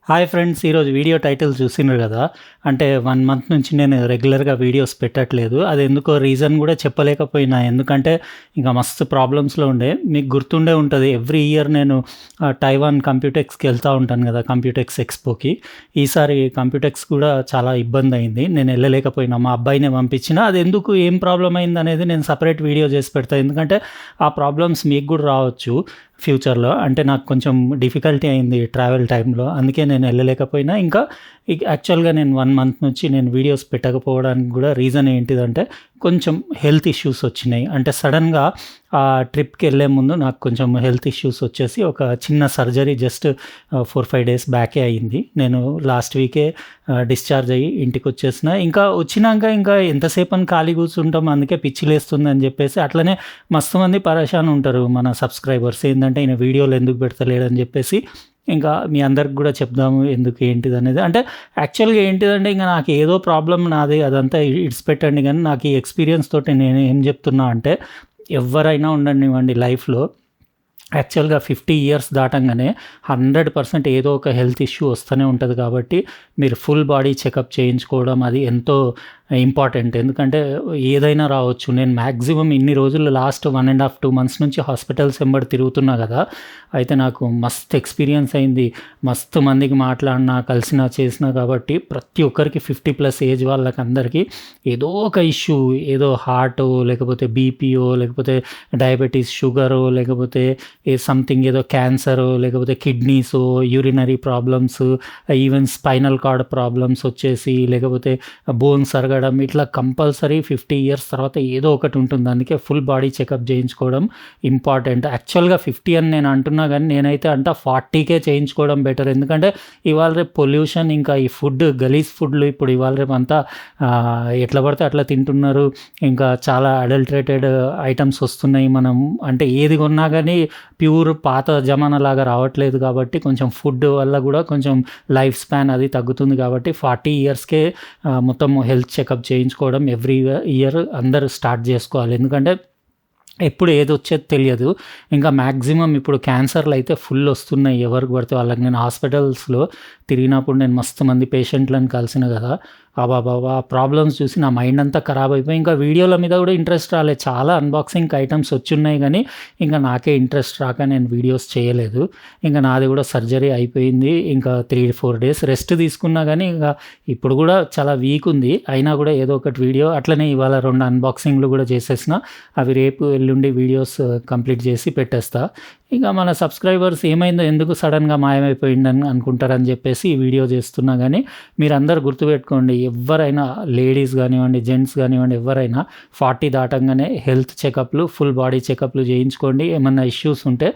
Hi friends! ఈరోజు video title చూసిండ్రు కదా! అంటే 1 మంత్ నుంచి నేను రెగ్యులర్‌గా వీడియోస్ పెట్టట్లేదు. అది ఎందుకో రీజన్ కూడా చెప్పలేకపోయినా. ఎందుకంటే ఇంకా మస్తు ప్రాబ్లమ్స్‌లో ఉండే. మీకు గుర్తుండే ఉంటది. ఎవ్రీ ఇయర్ నేను తైవాన్ కంప్యూటెక్స్‌కి వెళ్తా ఉంటాను కదా! కంప్యూటెక్స్ ఎక్స్‌పోకి. ఈసారి కంప్యూటెక్స్ కూడా చాలా ఇబ్బందయింది. నేను ఎళ్ళలేకపోయినా. మా అబ్బాయినే పంపించినా. అది ఎందుకు ఏం ప్రాబ్లమ్ అయిందనేది నేను సెపరేట్ వీడియో చేసి పెడతా. ఎందుకంటే ఆ ప్రాబ్లమ్స్ మీకు కూడా రావచ్చు ఫ్యూచర్‌లో. అంటే నాకు కొంచెం డిఫికల్టీ అయింది ట్రావెల్ టైమ్‌లో. అందుకే నేను ఎళ్ళలేకపోయినా. ఇంకా యాక్చువల్‌గా నేను 1 మంత్ నుంచి నేను వీడియోస్ పెట్టకపోవడానికి కూడా రీజన్ ఏంటిదంటే కొంచెం హెల్త్ ఇష్యూస్ వచ్చినాయి. అంటే సడెన్‌గా ఆ ట్రిప్‌కెళ్ళే ముందు నాకు కొంచెం హెల్త్ ఇష్యూస్ వచ్చేసి ఒక చిన్న సర్జరీ జస్ట్ 4, 5 డేస్ బ్యాకే అయింది. నేను లాస్ట్ వీకే డిశ్చార్జ్ అయ్యి ఇంటికొచ్చేసిన. ఇంకా వచ్చినాక ఇంకా ఎంతసేపని ఖాళీ కూర్చుంటాం. అందుకే పిచ్చి లేస్తుందని చెప్పేసి అట్లనే మస్తు మంది పరేషాన్ ఉంటారు మన సబ్స్క్రైబర్స్. ఏందంటే ఈయన వీడియోలు ఎందుకు పెడతలేడని చెప్పేసి ఇంకా మీ అందరికి కూడా చెప్దాము ఎందుకు ఏంటిదనేది. అంటే యాక్చువల్‌గా ఏంటిదంటే ఇంక నాకు ఏదో ప్రాబ్లమ్ నాది అదంతా ఇడిచిపెట్టండి గానీ నాకు ఈ ఎక్స్‌పీరియన్స్ తోటి నేను ఏం చెప్తున్నా అంటే ఎవ్వరైనా ఉండనివ్వండి లైఫ్‌లో యాక్చువల్‌గా 50 ఇయర్స్ దాటంగానే 100% ఏదో ఒక హెల్త్ ఇష్యూ వస్తూనే ఉంటది కాబట్టి మీరు ఫుల్ బాడీ చెకప్ చేయించుకోవడం అది ఎంతో ఇంపార్టెంట్. ఎందుకంటే ఏదైనా రావచ్చు. నేను మాక్సిమం ఇన్ని రోజులు లాస్ట్ 1.5, 2 మంత్స్ నుంచి హాస్పిటల్స్ వెంబడి తిరుగుతున్నా కదా! అయితే నాకు మస్తు ఎక్స్‌పీరియన్స్ అయింది. మస్తు మందికి మాట్లాడినా, కలిసినా, చేసినా కాబట్టి ప్రతి ఒక్కరికి 50+ ఏజ్ వాళ్ళకందరికీ ఏదో ఒక ఇష్యూ ఏదో హార్టో, లేకపోతే బీపీయో, లేకపోతే డయాబెటిస్, షుగరో, లేకపోతే సంథింగ్ ఏదో క్యాన్సరో, లేకపోతే కిడ్నీసో, urinary problems, even spinal cord problems వచ్చేసి, లేకపోతే బోన్స్ అరగడం ఇట్లా కంపల్సరీ 50 ఇయర్స్ తర్వాత ఏదో ఒకటి ఉంటుంది. అందుకే ఫుల్ బాడీ చెకప్ చేయించుకోవడం ఇంపార్టెంట్. యాక్చువల్‌గా 50 అని నేను అంటున్నా గానీ నేనైతే 40కే చేయించుకోవడం బెటర్. ఎందుకంటే ఇవాళ రేపు పొల్యూషన్ ఇంకా ఈ ఫుడ్ గలీజ్ ఫుడ్లు ఇప్పుడు ఇవాళ రేపు అంతా ఎట్లా పడితే అట్లా తింటున్నారు. ఇంకా చాలా అడల్టరేటెడ్ ఐటమ్స్ వస్తున్నాయి. మనం అంటే ఏది కొన్నా గానీ ప్యూర్ పాత జమానాలాగా రావట్లేదు కాబట్టి కొంచెం ఫుడ్ వల్ల కూడా కొంచెం లైఫ్ స్పాన్ అది తగ్గుతుంది కాబట్టి 40 ఇయర్స్‌కే మొత్తం హెల్త్ చెకప్ చేయించుకోవడం ఎవ్రీ ఇయర్ అందరూ స్టార్ట్ చేసుకోవాలి. ఎందుకంటే ఎప్పుడు ఏదొచ్చేది తెలియదు. ఇంకా మాక్సిమం ఇప్పుడు క్యాన్సర్‌లు అయితే ఫుల్ వస్తున్నాయి. ఎవరికి పడితే వాళ్ళకి. నేను హాస్పిటల్స్‌లో తిరిగినప్పుడు నేను మస్తు మంది పేషెంట్‌లను కలిసిన కదా! అబ్బబ్బబ్బా! ఆ ప్రాబ్లమ్స్ చూసి నా మైండ్ అంతా ఖరాబ్ అయిపోయి ఇంకా వీడియోల మీద కూడా ఇంట్రెస్ట్ రాలేదు. చాలా అన్బాక్సింగ్ ఐటమ్స్ వచ్చున్నాయి గానీ ఇంకా నాకే ఇంట్రెస్ట్ రాక నేను వీడియోస్ చేయలేదు. ఇంకా నాది కూడా సర్జరీ అయిపోయింది. ఇంకా 3, 4 డేస్ రెస్ట్ తీసుకున్నా గానీ ఇంక ఇప్పుడు కూడా చాలా వీక్ ఉంది. అయినా కూడా ఏదో ఒకటి వీడియో అట్లనే ఇవాళ 2 అన్బాక్సింగ్‌లు కూడా చేసేసిన. అవి రేపు ఎల్లుండి వీడియోస్ కంప్లీట్ చేసి పెట్టేస్తా. ఇక మన సబ్స్క్రైబర్స్ ఏమైందో ఎందుకు సడెన్‌గా మాయమైపోయిండని అనుకుంటారని చెప్పేసి ఈ వీడియో చేస్తున్నా గానీ మీరందరూ గుర్తుపెట్టుకోండి. ఎవ్వరైనా లేడీస్ గానివ్వండి, జెంట్స్ గానివ్వండి ఎవ్వరైనా 40 దాటంగానే హెల్త్ చెకప్‌లు, ఫుల్ బాడీ చెకప్‌లు చేయించుకోండి. ఏమన్నా ఇష్యూస్ ఉంటే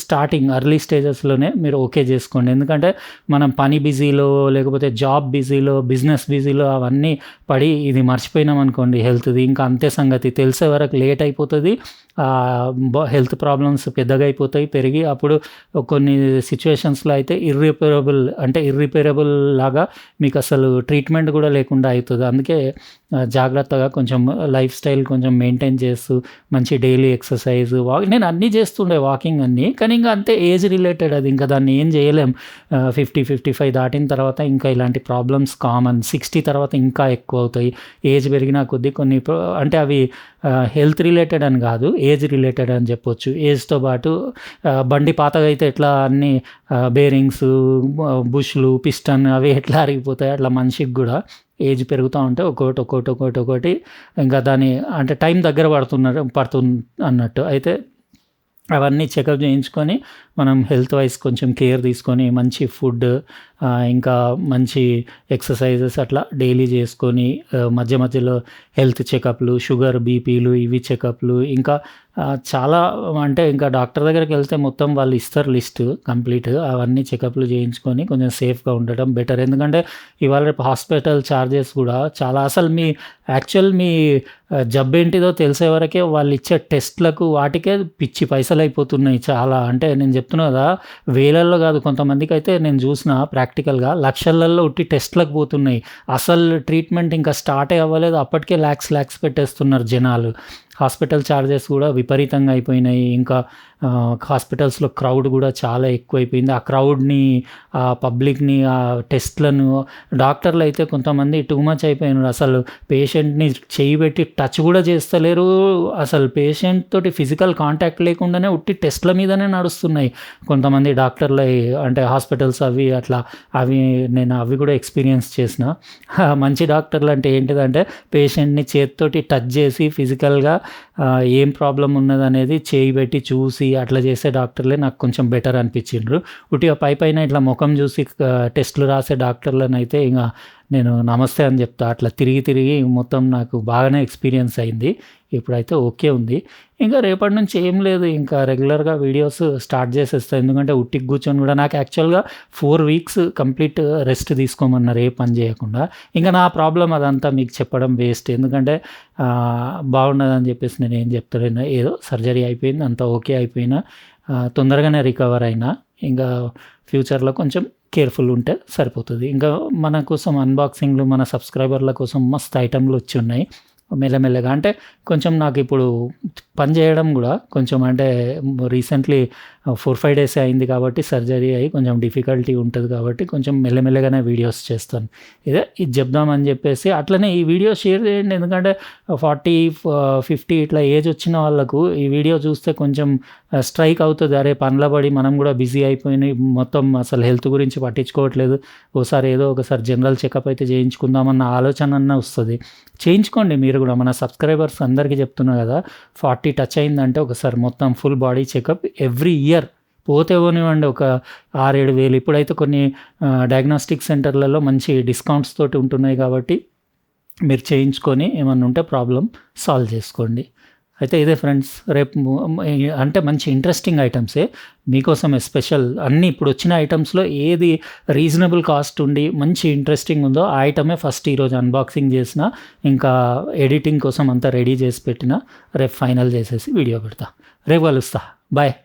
స్టార్టింగ్ ఎర్లీ స్టేజెస్‌లోనే మీరు ఓకే చేసుకోండి. ఎందుకంటే మనం పని బిజీలో, లేకపోతే జాబ్ బిజీలో, బిజినెస్ బిజీలో అవన్నీ పడి ఇది మర్చిపోయినామనుకోండి హెల్త్‌ది ఇంకా అంతే సంగతి. తెలిసే వరకు లేట్ అయిపోతది. హెల్త్ ప్రాబ్లమ్స్ పెద్దగా అయిపోతాయి, పెరిగి అప్పుడు కొన్ని సిట్యుయేషన్స్‌లో అయితే ఇర్రిపేరబుల్ లాగా మీకసలు ట్రీట్మెంట్ కూడా లేకుండా అయితది. అందుకే జాగ్రత్తగా కొంచెం లైఫ్ స్టైల్ కొంచెం మెయింటైన్ చేస్తూ మంచి డైలీ ఎక్సర్సైజ్, నేను అన్నీ చేస్తుండే వాకింగ్ అన్నీ. కానీ ఇంక అంతే ఏజ్ రిలేటెడ్ అది. ఇంకా దాన్ని ఏం చేయలేం. 50, 55 దాటిన తర్వాత ఇంకా ఇలాంటి ప్రాబ్లమ్స్ కామన్. 60 తర్వాత ఇంకా ఎక్కువవుతాయి. ఏజ్ పెరిగిన కొద్దీ కొన్ని అంటే అవి హెల్త్ రిలేటెడ్ అని కాదు, ఏజ్ రిలేటెడ్ అని చెప్పొచ్చు. ఏజ్‌తో పాటు బండి పాతగా అయితే ఎట్లా అన్నీ బేరింగ్స్, బుష్‌లు, పిస్టన్ అవి ఎట్లా అరిగిపోతాయో అట్లా మనిషికి కూడా ఏజ్ పెరుగుతా ఉంటే ఒక్కోటి ఇంకా దాని అంటే టైం దగ్గర పడుతుంది అన్నట్టు. అయితే అవన్నీ చెకప్ చేయించుకొని మనం హెల్త్ వైస్ కొంచెం కేర్ తీసుకొని మంచి ఫుడ్, ఇంకా మంచి ఎక్సర్సైజెస్ అట్లా డైలీ చేసుకొని మధ్య మధ్యలో హెల్త్ చెకప్‌లు, షుగర్, బీపీలు ఇవి చెకప్‌లు ఇంకా చాలా అంటే ఇంకా డాక్టర్ దగ్గరికి వెళ్తే మొత్తం వాళ్ళు ఇస్తారు లిస్ట్ కంప్లీట్. అవన్నీ చెకప్‌లు చేయించుకొని కొంచెం సేఫ్‌గా ఉండటం బెటర్. ఎందుకంటే ఇవాళ రేపు హాస్పిటల్ చార్జెస్ కూడా చాలా అసలు మీ జబ్బేంటిదో తెలిసే వరకే వాళ్ళిచ్చే టెస్ట్‌లకు వాటికే పిచ్చి పైసలయిపోతున్నాయి చాలా. అంటే నేను చెప్తున్నా కదా, వేలల్లో కాదు, కొంతమందికైతే నేను చూసిన ప్రాక్టికల్‌గా లక్షలల్లో ఉట్టి టెస్ట్‌లకు పోతున్నాయి. అసలు ట్రీట్మెంట్ ఇంకా స్టార్టే అవ్వలేదు. అప్పటికే లాక్స్ పెట్టేస్తున్నారు జనాలు. హాస్పిటల్ చార్జెస్ కూడా విపరీతంగా అయిపోయినాయి. ఇంకా హాస్పిటల్స్‌లో క్రౌడ్ కూడా చాలా ఎక్కువైపోయింది. ఆ క్రౌడ్‌ని, పబ్లిక్‌ని, టెస్ట్‌లను డాక్టర్లయితే కొంతమంది టూ మచ్ అయిపోయినారు. అసలు పేషెంట్‌ని చెయ్యి పెట్టి టచ్ కూడా చేస్తలేరు. అసలు పేషెంట్ తోటి ఫిజికల్ కాంటాక్ట్ లేకుండానే ఉట్టి టెస్ట్‌ల మీదనే నడుస్తున్నాయి కొంతమంది డాక్టర్లయి. అంటే హాస్పిటల్స్ అవి నేను అవి కూడా ఎక్స్‌పీరియన్స్ చేసిన. మంచి డాక్టర్లు అంటే ఏంటిదంటే పేషెంట్‌ని చేత్తోటి టచ్ చేసి ఫిజికల్‌గా ఏం ప్రాబ్లమ్ ఉన్నదనేది చేయి పెట్టి చూసి అట్లా చేసే డాక్టర్లే నాకు కొంచెం బెటర్ అనిపించిండ్రు. ఉట్టిగా పైపైన ఇట్లా ముఖం చూసి టెస్టులు రాసే డాక్టర్లనైతే ఇంక నేను నమస్తే అని చెప్తా. అట్లా తిరిగి మొత్తం నాకు బాగానే ఎక్స్‌పీరియన్స్ అయింది. ఇప్పుడైతే ఓకే ఉంది. ఇంకా రేపటి నుంచి ఏం లేదు, ఇంకా రెగ్యులర్‌గా వీడియోస్ స్టార్ట్ చేసేస్తా. ఎందుకంటే ఉట్టిగా కూర్చొని కూడా నాకు యాక్చువల్‌గా 4 వీక్స్ కంప్లీట్ రెస్ట్ తీసుకోమన్నారు ఏ పని చేయకుండా. ఇంకా నా ప్రాబ్లమ్ అదంతా మీకు చెప్పడం వేస్ట్. ఎందుకంటే బాగున్నదని చెప్పేసి నేనేం చెప్తలేను. ఏదో సర్జరీ అయిపోయింది, అంతా ఓకే అయిపోయినా, తొందరగానే రికవర్ అయినా. ఇంకా ఫ్యూచర్‌లో కొంచెం కేర్‌ఫుల్ ఉంటే సరిపోతది. ఇంకా మన కోసం అన్బాక్సింగ్‌లు, మన సబ్స్క్రైబర్ల కోసం మస్తు ఐటెమ్‌లు వచ్చున్నాయి మెల్లమెల్లగా. అంటే కొంచెం నాకిప్పుడు పని చేయడం కూడా కొంచెం అంటే రీసెంట్లీ 4-5 డేసే అయింది కాబట్టి, సర్జరీ అయ్యి కొంచెం డిఫికల్టీ ఉంటది కాబట్టి కొంచెం మెల్లమెల్లగానే వీడియోస్ చేస్తాను. ఇది చెప్దామని చెప్పేసి. అట్లనే ఈ వీడియో షేర్ చేయండి. ఎందుకంటే 40, 50 ఇట్లా ఏజ్ వచ్చిన వాళ్ళకు ఈ వీడియో చూస్తే కొంచెం స్ట్రైక్ అవుతది. అరే పనిలో పడి మనం కూడా బిజీ అయిపోయి మొత్తం అసలు హెల్త్ గురించి పట్టించుకోవట్లేదు. ఒకసారి జనరల్ చెకప్ అయితే చేయించుకుందామన్న ఆలోచన అన్నా వస్తది. చేయించుకోండి మీరు కూడా. మన సబ్స్క్రైబర్స్ అందరికీ చెప్తున్నా కదా, 40 టచ్ అయిందంటే ఒకసారి మొత్తం full body checkup every year. పోతే పోనివ్వండి ఒక 6-7 వేలు. ఇప్పుడైతే కొన్ని డయాగ్నోస్టిక్ సెంటర్లలో మంచి డిస్కౌంట్స్ తోటి ఉంటున్నాయి కాబట్టి మీరు చేయించుకొని ఏమన్నా ఉంటే ప్రాబ్లమ్ సాల్వ్ చేసుకోండి. అయితే ఇదే ఫ్రెండ్స్, రేపు అంటే మంచి ఇంట్రెస్టింగ్ ఐటమ్సే మీకోసమే స్పెషల్. అన్నీ ఇప్పుడు వచ్చిన ఐటమ్స్‌లో ఏది రీజనబుల్ కాస్ట్ ఉండి మంచి ఇంట్రెస్టింగ్ ఉందో ఆ ఐటమే ఫస్ట్ ఈరోజు అన్బాక్సింగ్ చేసిన. ఇంకా ఎడిటింగ్ కోసం అంతా రెడీ చేసి పెట్టిన. రేపు ఫైనల్ చేసేసి వీడియో పెడతా. రేపు కలుస్తా. బాయ్.